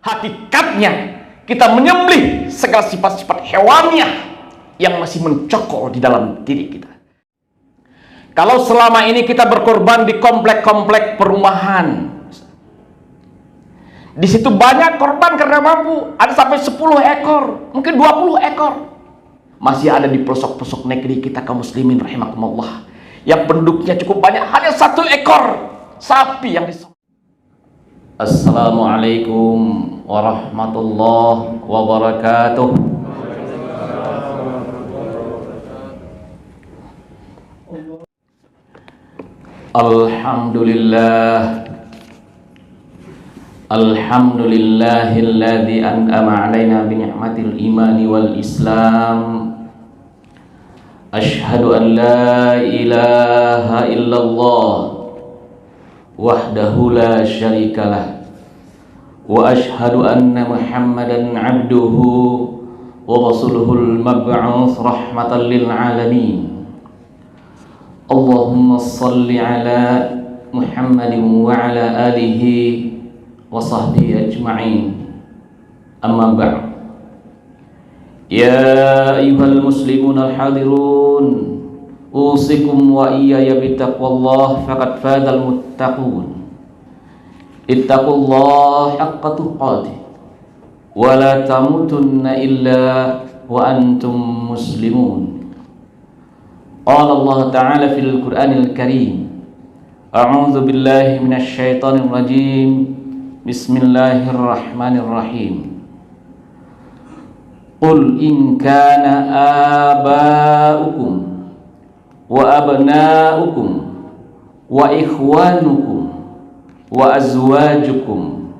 Hakikatnya kita menyembelih segala sifat-sifat hewaniah yang masih mencokol di dalam diri kita. Kalau selama ini kita berkorban di komplek-komplek perumahan, di situ banyak korban karena mampu, ada sampai 10 ekor, mungkin 20 ekor. Masih ada di pelosok-pelosok negeri kita kaum muslimin rahimakumullah yang penduduknya cukup banyak, hanya 1 ekor sapi yang disembelih. Assalamualaikum warahmatullahi wabarakatuh. Alhamdulillah, alhamdulillahilladzi an'ama 'alaina bi ni'matil imani wal islam. Asyhadu an la ilaha illallah wahdahu la syarikalah, wa asyhadu anna Muhammadan 'abduhu wa rasuluhul mab'uts rahmatan lil alamin. Allahumma shalli ala Muhammadin wa ala alihi wa sahbihi ajma'in. Amma ba'd. Ya ayyuhal muslimun al-hadirun, usikum wa iyaya bittaqwallah faqad fadal muttaqun. Ittaqullah haqqa tuqatih wa la tamutunna illa wa antum muslimun. Qala Allah Ta'ala fil Qur'anil Karim, a'udzu billahi minasy syaithanir rajim. Bismillahirrahmanirrahim. Qul in kana aba'ukum wa abna'ukum wa ikhwanukum wa azwajukum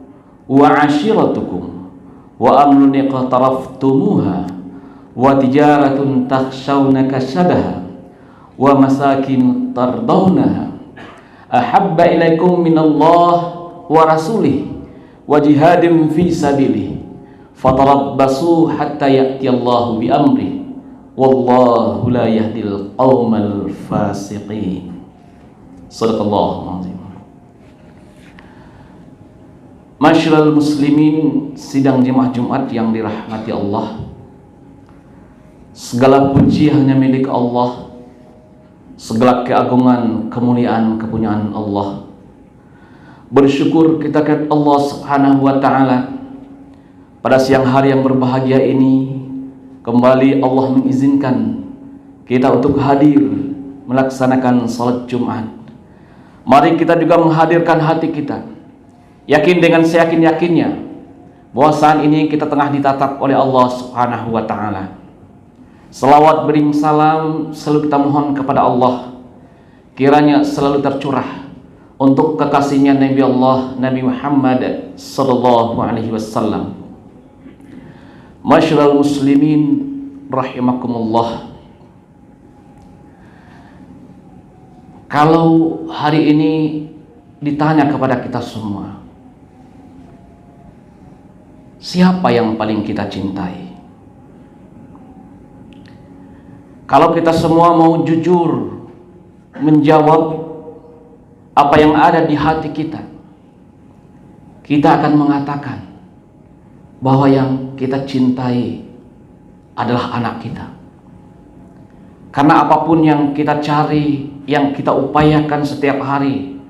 wa ashiratukum wa amrun iqtaraftumuha wa tijaratun takhshawna kasadaha wa masakin tardawnaha ahabba ilaikum minallah wa rasulih wa jihadin fi sabilih fatarabbasu hatta ya'tiyallahu bi amrih wallahu la yahdil qaumal fasiqin. Shadaqallahul azim. Masyarul muslimin, sidang jemaah Jumat yang dirahmati Allah, segala puji hanya milik Allah, segala keagungan, kemuliaan, kepunyaan Allah. Bersyukur kita kepada Allah Subhanahu wa Ta'ala pada siang hari yang berbahagia ini. Kembali Allah mengizinkan kita untuk hadir melaksanakan salat Jumat. Mari kita juga menghadirkan hati kita, yakin dengan seyakin-yakinnya bahwa saat ini kita tengah ditatap oleh Allah Subhanahu wa Ta'ala. Selawat beri salam selalu kita mohon kepada Allah, kiranya selalu tercurah untuk kekasihnya Nabi Allah Nabi Muhammad sallallahu alaihi wasallam. Masyarul muslimin rahimakumullah. Kalau hari ini ditanya kepada kita semua, siapa yang paling kita cintai? Kalau kita semua mau jujur menjawab apa yang ada di hati kita, kita akan mengatakan bahwa yang kita cintai adalah anak kita. Karena apapun yang kita cari, yang kita upayakan setiap hari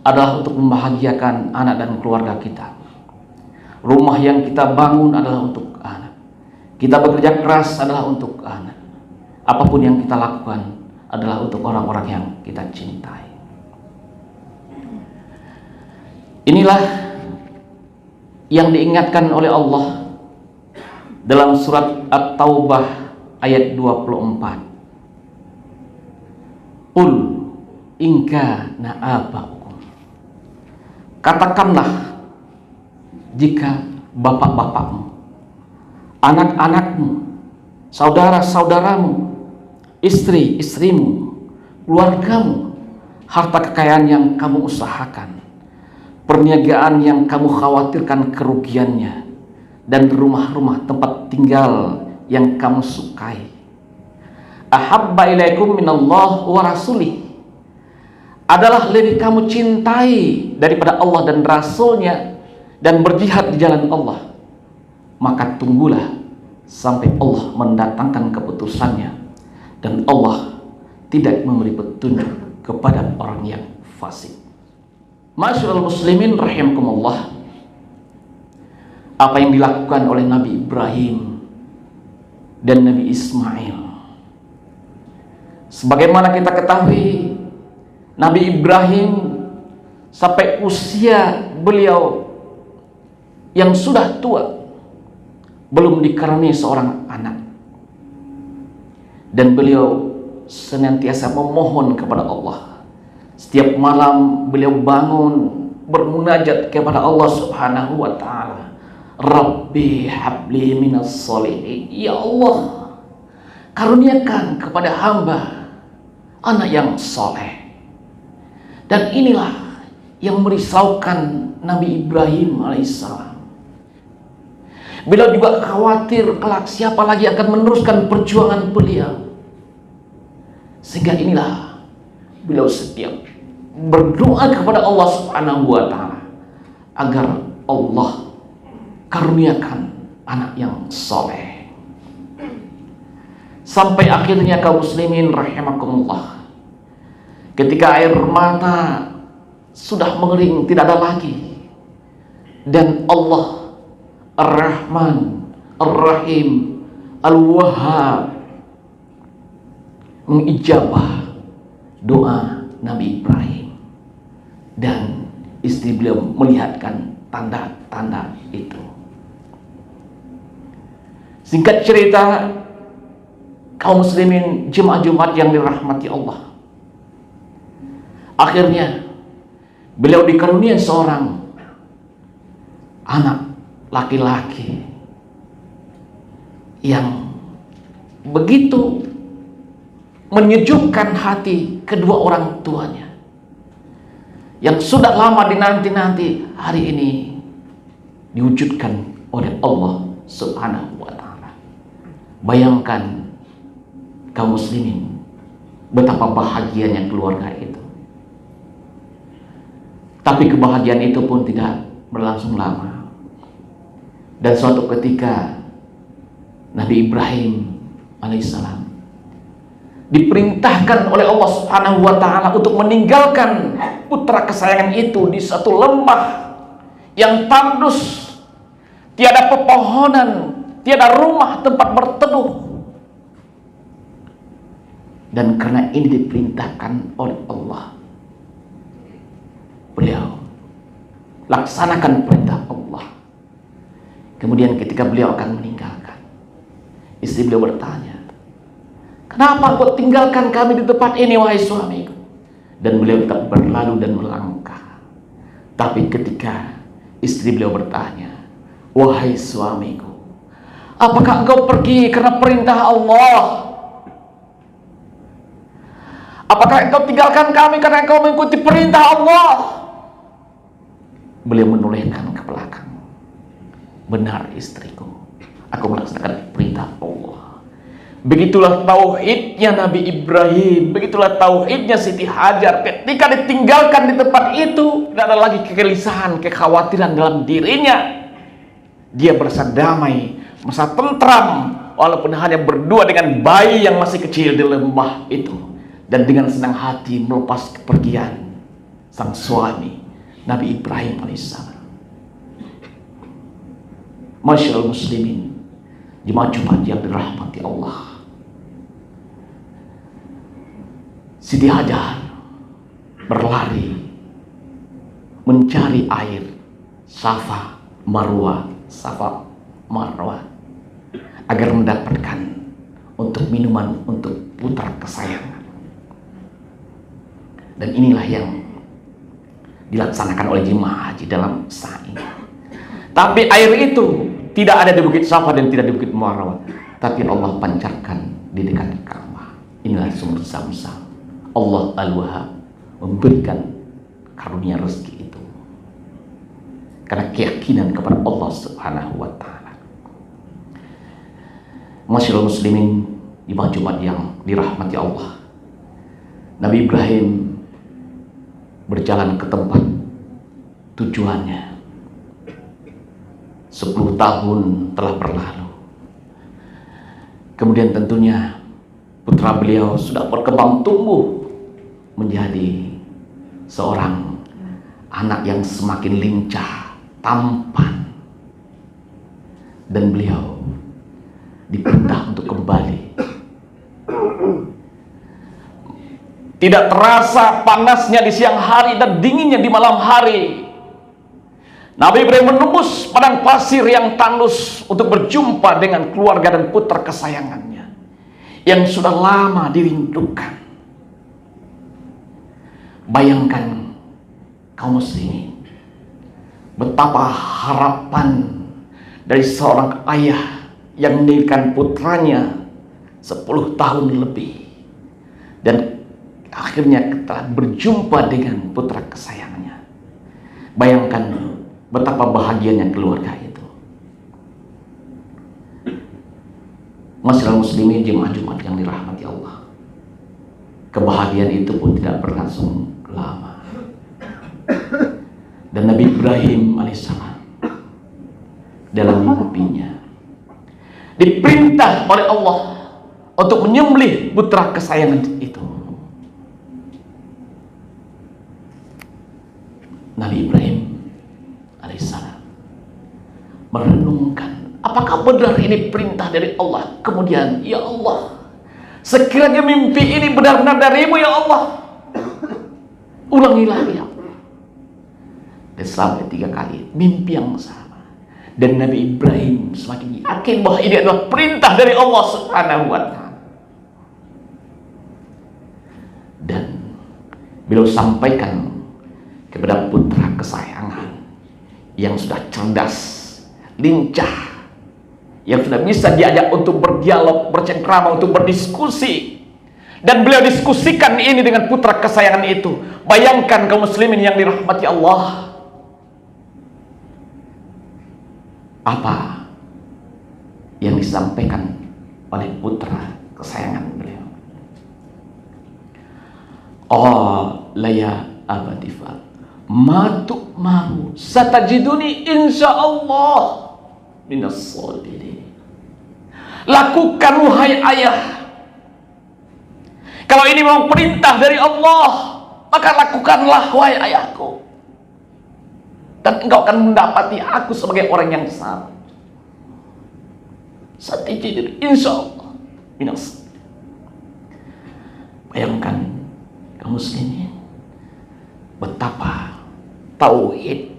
adalah untuk membahagiakan anak dan keluarga kita. Rumah yang kita bangun adalah untuk anak. Kita bekerja keras adalah untuk anak. Apapun yang kita lakukan adalah untuk orang-orang yang kita cintai. Inilah yang diingatkan oleh Allah dalam surat At-Taubah ayat 24. Qul in kana aba'ukum. Katakanlah jika bapak-bapakmu, anak-anakmu, saudara-saudaramu, istri-istrimu, keluargamu, harta kekayaan yang kamu usahakan, perniagaan yang kamu khawatirkan kerugiannya, dan rumah-rumah tempat tinggal yang kamu sukai, ahabba ilaikum minallah wa rasulih, adalah lebih kamu cintai daripada Allah dan Rasulnya dan berjihad di jalan Allah, maka tunggulah sampai Allah mendatangkan keputusannya dan Allah tidak memberi petunjuk kepada orang yang fasik. Masyaallah muslimin rahimakumullah, apa yang dilakukan oleh Nabi Ibrahim dan Nabi Ismail, sebagaimana kita ketahui, Nabi Ibrahim sampai usia beliau yang sudah tua belum dikaruniai seorang anak, dan beliau senantiasa memohon kepada Allah. Setiap malam beliau bangun bermunajat kepada Allah Subhanahu wa taala, Rabbi habli minas sholihin, ya Allah, karuniakan kepada hamba anak yang soleh. Dan inilah yang merisaukan Nabi Ibrahim alaihissalam. Beliau juga khawatir kelak siapa lagi akan meneruskan perjuangan beliau. Sehingga inilah beliau setiap berdoa kepada Allah Subhanahu wa taala agar Allah karuniakan anak yang soleh. Sampai akhirnya kaum muslimin rahimakumullah, ketika air mata sudah mengering, tidak ada lagi, dan Allah Ar-Rahman Ar-Rahim Al-Wahhab mengijabah doa Nabi Ibrahim, dan istri beliau melihatkan tanda-tanda itu. Singkat cerita, kaum muslimin jemaah Jumat yang dirahmati Allah, akhirnya beliau dikaruniai seorang anak laki-laki yang begitu menyejukkan hati kedua orang tuanya, yang sudah lama dinanti-nanti hari ini diwujudkan oleh Allah Subhanahu wa taala. Bayangkan kaum muslimin betapa bahagianya keluarga itu. Tapi kebahagiaan itu pun tidak berlangsung lama. Dan suatu ketika Nabi Ibrahim alaihissalam diperintahkan oleh Allah Subhanahu wa taala untuk meninggalkan putra kesayangan itu di satu lembah yang tandus, tiada pepohonan, tiada rumah tempat berteduh. Dan karena ini diperintahkan oleh Allah, beliau laksanakan perintah Allah. Kemudian ketika beliau akan meninggalkan, istri beliau bertanya, "Kenapa kau tinggalkan kami di tempat ini, wahai suamiku?" Dan beliau tetap berlalu dan melangkah. Tapi ketika istri beliau bertanya, "Wahai suamiku, apakah engkau pergi karena perintah Allah? Apakah engkau tinggalkan kami karena engkau mengikuti perintah Allah?" Beliau menolehkan ke belakang. "Benar istriku, aku melaksanakan perintah Allah." Begitulah tauhidnya Nabi Ibrahim, begitulah tauhidnya Siti Hajar. Ketika ditinggalkan di tempat itu, tidak ada lagi kegelisahan, kekhawatiran dalam dirinya. Dia merasa damai, merasa tentram, walaupun hanya berdua dengan bayi yang masih kecil di lembah itu. Dan dengan senang hati melepas kepergian sang suami Nabi Ibrahim alaihissalam. Masyaallah muslimin, jemaah Jumat yang dirahmati Allah, Siti Hajar berlari mencari air Safa Marwah agar mendapatkan untuk minuman untuk putra kesayangan. Dan inilah yang dilaksanakan oleh jemaah haji dalam sa'i. Tapi air itu tidak ada di Bukit Safa dan tidak di Bukit Marwah, tapi Allah pancarkan di dekat Ka'bah. Inilah sumber Zam-Zam. Allah Al-Wahhab memberikan karunia rezeki itu karena keyakinan kepada Allah Subhanahu wa taala. Masyaallah muslimin, di Jumat yang dirahmati Allah, Nabi Ibrahim berjalan ke tempat tujuannya. 10 tahun telah berlalu. Kemudian tentunya putra beliau sudah berkembang tumbuh menjadi seorang anak yang semakin lincah, tampan. Dan beliau diperintah untuk kembali. Tidak terasa panasnya di siang hari dan dinginnya di malam hari, Nabi Ibrahim menembus padang pasir yang tandus untuk berjumpa dengan keluarga dan putra kesayangannya yang sudah lama dirindukan. Bayangkan kaum muslimin, betapa harapan dari seorang ayah yang meninggalkan putranya 10 tahun lebih dan akhirnya telah berjumpa dengan putra kesayangannya. Bayangkan betapa bahagianya keluarga itu. Masyarakat muslimin jemaah Jumat yang dirahmati Allah, kebahagiaan itu pun tidak berlangsung lama. Dan Nabi Ibrahim alaihissalam dalam mimpinya diperintah oleh Allah untuk menyembelih putra kesayangan itu. Nabi Ibrahim alaihissalam merenungkan, apakah benar ini perintah dari Allah? Kemudian, ya Allah, sekiranya mimpi ini benar-benar darimu ya Allah, ulangilah ya Allah. Dan sampai 3 kali mimpi yang sama. Dan Nabi Ibrahim semakin yakin bahwa ini adalah perintah dari Allah Subhanahu wa Ta'ala. Dan beliau sampaikan kepada putra kesayangan yang sudah cerdas, lincah, yang sudah bisa diajak untuk berdialog, bercengkrama, untuk berdiskusi. Dan beliau diskusikan ini dengan putra kesayangan itu. Bayangkan kaum muslimin yang dirahmati Allah, apa yang disampaikan oleh putra kesayangan beliau. Oh ya abatifat matuk maru satajiduni insyaallah minas sabirin. Lakukan wahai ayah, kalau ini memang perintah dari Allah, maka lakukanlah wahai ayahku, dan engkau akan mendapati aku sebagai orang yang sabar. Satajiduni insyaallah minas. Bayangkan kaum muslimin, betapa tauhid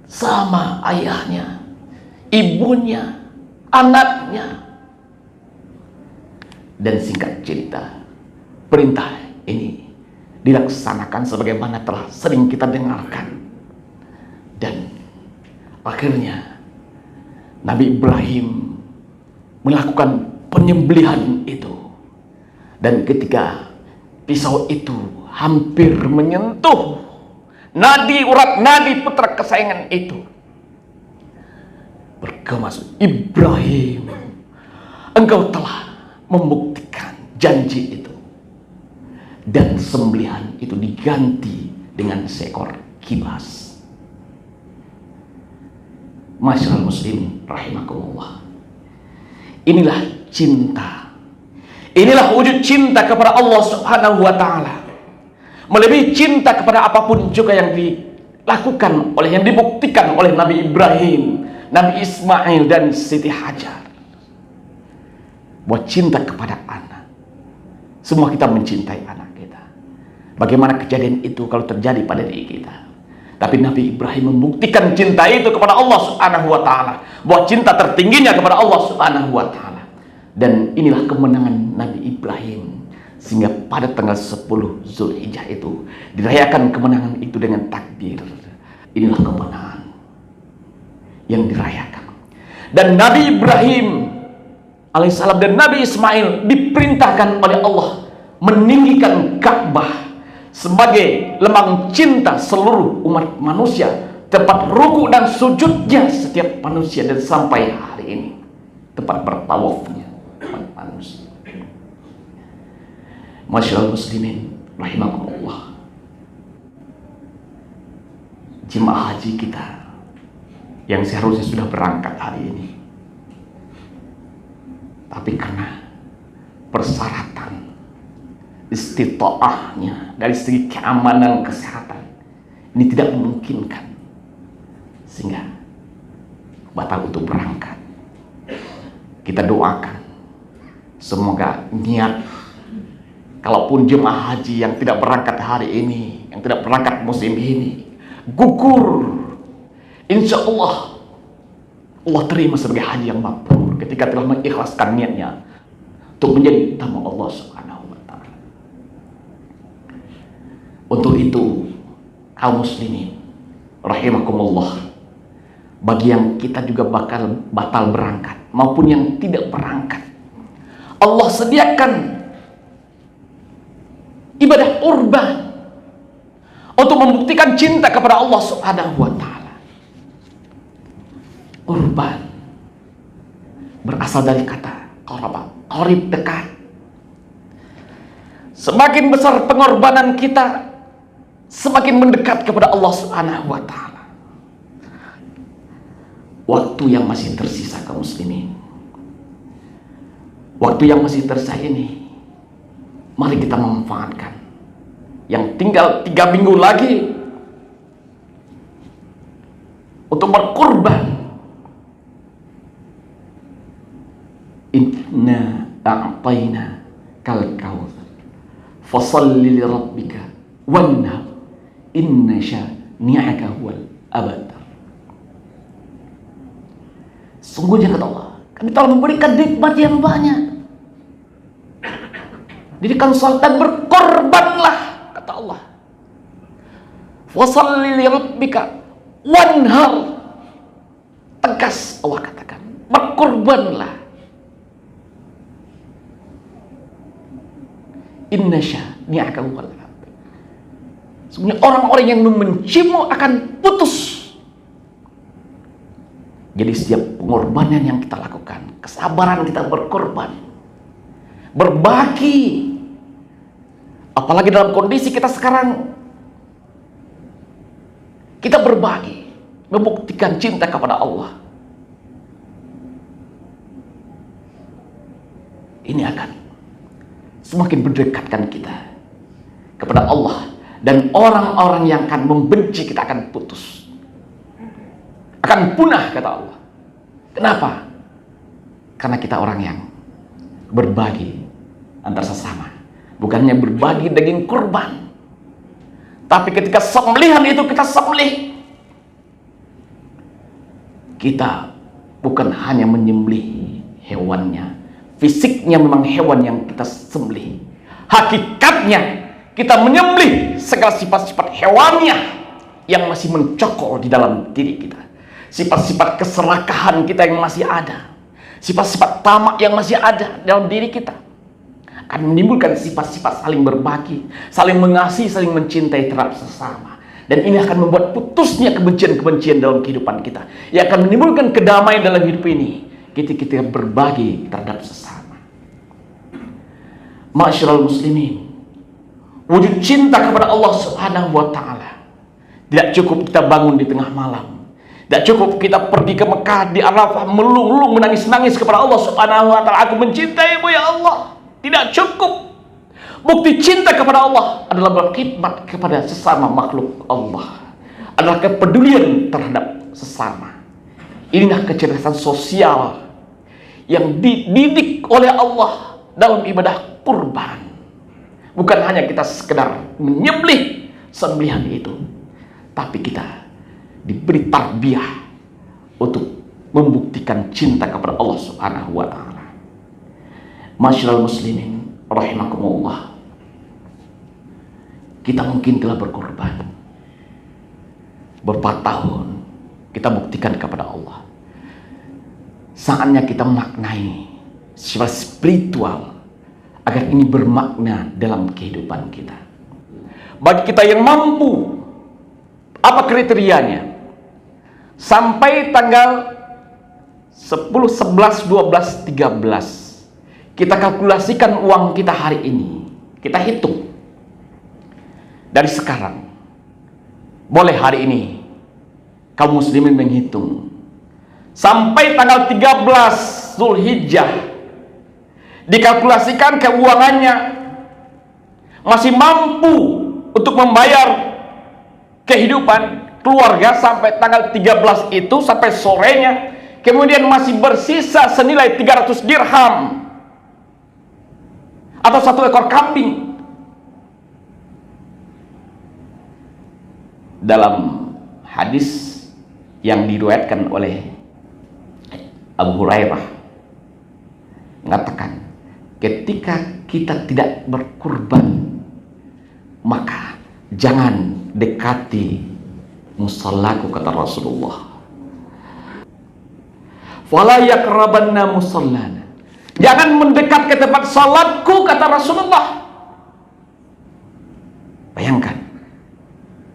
sama ayahnya, ibunya, anaknya. Dan singkat cerita, perintah ini dilaksanakan sebagaimana telah sering kita dengarkan. Dan akhirnya Nabi Ibrahim melakukan penyembelihan itu. Dan ketika pisau itu hampir menyentuh urat nadi putra kesayangan itu, bergema, Ibrahim, engkau telah membuktikan janji itu. Dan sembelihan itu diganti dengan seekor kibas. Masyarakat muslim rahimakumullah, inilah cinta, inilah wujud cinta kepada Allah Subhanahu wa Ta'ala, melebihi cinta kepada apapun juga yang dilakukan oleh, yang dibuktikan oleh Nabi Ibrahim, Nabi Ismail, dan Siti Hajar. Buat cinta kepada anak, semua kita mencintai anak kita. Bagaimana kejadian itu kalau terjadi pada diri kita? Tapi Nabi Ibrahim membuktikan cinta itu kepada Allah Subhanahu wa Ta'ala, bahwa cinta tertingginya kepada Allah Subhanahu wa Ta'ala. Dan inilah kemenangan Nabi Ibrahim, sehingga pada tanggal 10 Zulhijjah itu dirayakan kemenangan itu dengan takbir. Inilah kemenangan yang dirayakan. Dan Nabi Ibrahim alaihissalam dan Nabi Ismail diperintahkan oleh Allah meninggikan Ka'bah sebagai lembang cinta seluruh umat manusia, tempat ruku dan sujudnya setiap manusia, dan sampai hari ini tempat bertawafnya umat manusia. Masyaallah muslimin rahimakumullah, jemaah haji kita yang seharusnya sudah berangkat hari ini, tapi karena persyaratan istita'ahnya dari segi keamanan kesehatan ini tidak memungkinkan, sehingga batal untuk berangkat. Kita doakan semoga niat, kalaupun jemaah haji yang tidak berangkat hari ini, yang tidak berangkat musim ini, gugur, insya Allah Allah terima sebagai haji yang mabrur ketika telah mengikhlaskan niatnya untuk menjadi tamu Allah Subhanahu wa ta'ala. Untuk itu, kaum muslimin rahimakumullah, bagi yang kita juga bakal batal berangkat maupun yang tidak berangkat, Allah sediakan ibadah kurban untuk membuktikan cinta kepada Allah Subhanahu wa ta'ala. Kurban berasal dari kata qaraba, qarib, dekat. Semakin besar pengorbanan kita, semakin mendekat kepada Allah Subhanahu wa ta'ala. Waktu yang masih tersisa kaum muslimin, waktu yang masih tersisa ini, mari kita memanfaatkan. Yang tinggal 3 minggu lagi untuk berkurban. Inna a'tayna kal kautsar fasalli li rabbika wanhar inna syani'aka huwal abtar. Sungguhnya kata Allah, kami telah memberikan nikmat yang banyak. Dirikan salat dan berkorbanlah, kata Allah. Fasalli li rabbika wanhar. Tegas Allah katakan, berkorbanlah. Inna syani'aka huwal abtar. Sungguhnya orang-orang yang membencimu akan putus. Jadi setiap pengorbanan yang kita lakukan, kesabaran kita berkorban, berbagi, apalagi dalam kondisi kita sekarang, kita berbagi, membuktikan cinta kepada Allah. Ini akan semakin mendekatkan kita kepada Allah, dan orang-orang yang akan membenci kita akan putus, akan punah, kata Allah. Kenapa? Karena kita orang yang berbagi antar sesama, bukannya berbagi daging kurban, tapi ketika sembelihan itu kita sembelih, kita bukan hanya menyembelih hewannya, fisiknya memang hewan yang kita sembelih, hakikatnya kita menyembelih segala sifat-sifat hewannya yang masih mencokol di dalam diri kita. Sifat-sifat keserakahan kita yang masih ada, sifat-sifat tamak yang masih ada dalam diri kita, akan menimbulkan sifat-sifat saling berbagi, saling mengasihi, saling mencintai terhadap sesama. Dan ini akan membuat putusnya kebencian-kebencian dalam kehidupan kita, yang akan menimbulkan kedamaian dalam hidup ini ketika berbagi terhadap sesama. Ma'asyiral muslimin, wujud cinta kepada Allah Subhanahu wa ta'ala tidak cukup kita bangun di tengah malam, tidak cukup kita pergi ke Mekah di Arafah melung-lung menangis-nangis kepada Allah Subhanahu wa ta'ala, aku mencintaimu ya Allah. Tidak cukup. Bukti cinta kepada Allah adalah berkhidmat kepada sesama makhluk Allah, adalah kepedulian terhadap sesama. Inilah kecerdasan sosial yang dididik oleh Allah dalam ibadah kurban. Bukan hanya kita sekedar menyembelih sembelihan itu, tapi kita diberi tarbiyah untuk membuktikan cinta kepada Allah Subhanahu wa ta'ala. Masyiral muslimin rahimakumullah, kita mungkin telah berkorban beberapa tahun, kita buktikan kepada Allah. Saatnya kita maknai sifat spiritual agar ini bermakna dalam kehidupan kita. Bagi kita yang mampu, apa kriterianya? Sampai tanggal 10, 11, 12, 13 kita kalkulasikan uang kita hari ini, kita hitung dari sekarang. Boleh hari ini kaum muslimin menghitung sampai tanggal 13 Zulhijjah, dikalkulasikan keuangannya masih mampu untuk membayar kehidupan keluarga sampai tanggal 13 itu, sampai sorenya, kemudian masih bersisa senilai 300 dirham atau 1 ekor kambing. Dalam hadis yang diriwayatkan oleh Abu Hurairah mengatakan, ketika kita tidak berkurban, maka jangan dekati musallaku, kata Rasulullah. Fala yaqrabanna musallana, jangan mendekat ke tempat salatku, kata Rasulullah. Bayangkan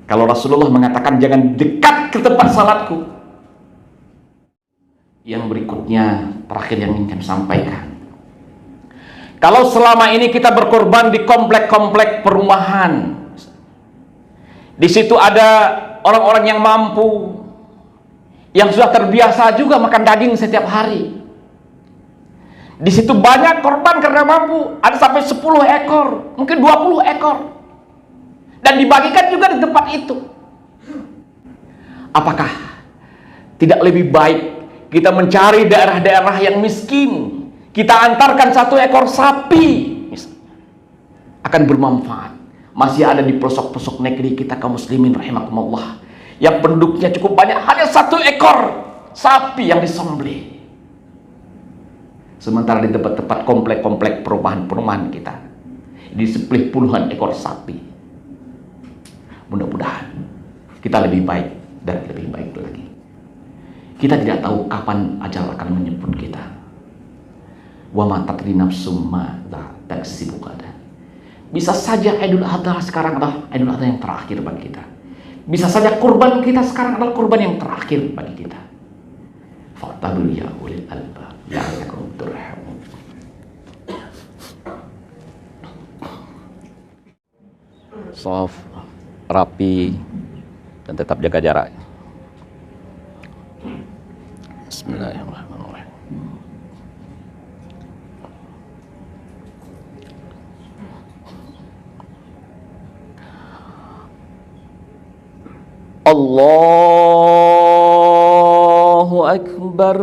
kalau Rasulullah mengatakan jangan dekat ke tempat salatku. Yang berikutnya, terakhir yang ingin kami sampaikan, kalau selama ini kita berkorban di komplek-komplek perumahan, di situ ada orang-orang yang mampu, yang sudah terbiasa juga makan daging setiap hari. Di situ banyak korban karena mampu, ada sampai 10 ekor, mungkin 20 ekor. Dan dibagikan juga di tempat itu. Apakah tidak lebih baik kita mencari daerah-daerah yang miskin, kita antarkan 1 ekor sapi, akan bermanfaat. Masih ada di pelosok-pelosok negeri kita kaum muslimin rahimakumullah, yang penduduknya cukup banyak, hanya 1 ekor sapi yang disembelih. Sementara di tempat-tempat komplek-komplek perumahan-perumahan kita disembelih puluhan ekor sapi. Mudah-mudahan kita lebih baik dan lebih baik lagi. Kita tidak tahu kapan ajal akan menjemput kita. Wa ma tadri nafsum madza taksibu ghadan. Bisa saja Idul Adha sekarang adalah Idul Adha yang terakhir bagi kita. Bisa saja kurban kita sekarang adalah kurban yang terakhir bagi kita. Fa'tabul ya ulil albab la'allakum turhamun. Shaf, rapi, dan tetap jaga jarak. Bismillahirrahmanirrahim. Allahu Akbar.